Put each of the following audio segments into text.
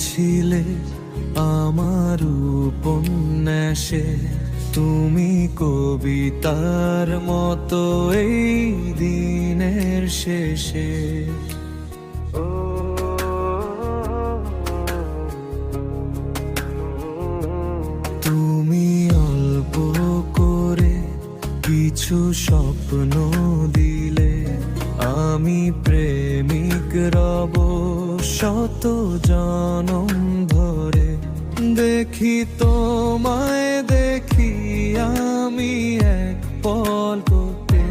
ছিলে আমার উপন্যাসে, তুমি কবিতার মতো এই দিনের শেষে। তুমি অল্প করে কিছু স্বপ্ন দিলে, আমি প্রেমিক রব শত জনম ধরে। দেখি তোমায় দেখি আমি এক পলকে,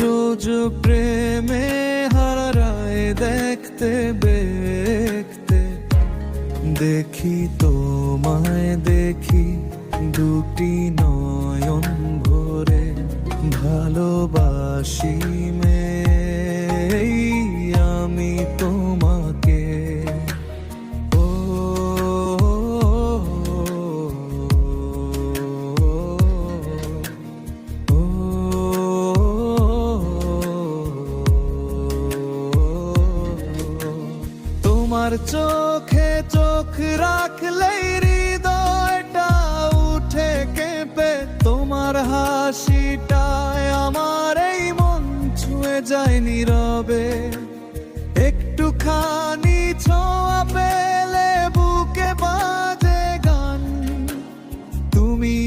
রোজ প্রেমে হারায় দেখতে দেখতে। দেখি তোমায় দেখি দুটি নয়ন ভরে, ভালোবাসি মেয়ে আমি তোমাকে। ও তোমার চোখে চোখ রাখলেই হৃদয়টা উঠে কেঁপে, তোমার হাসিটায় আমার এই মন ছুঁয়ে যায় নীরবে। একটুখানি ছোঁয়া পেলে বুকে বাজে গান, তুমি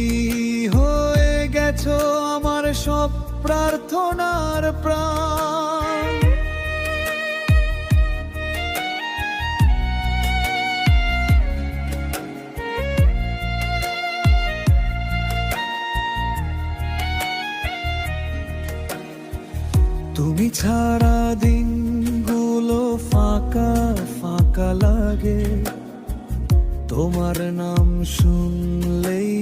হয়ে গেছো আমার সব প্রার্থনার প্রাণ। তুমি ছাড়া দিনগুলো ফাঁকা ফাঁকা লাগে, তোমার নাম শুনলেই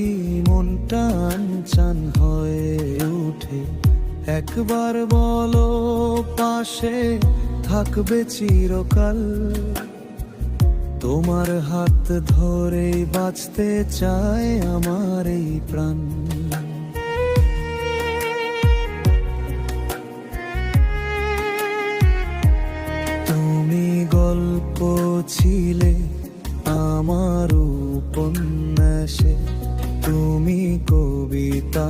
মনটা আনচান হয়ে ওঠে। একবার বলো পাশে থাকবে চিরকাল, তোমার হাত ধরে বাঁচতে চায় আমার এই প্রাণ। গল্প ছিলে আমার উপন্যাসে, তুমি কবিতা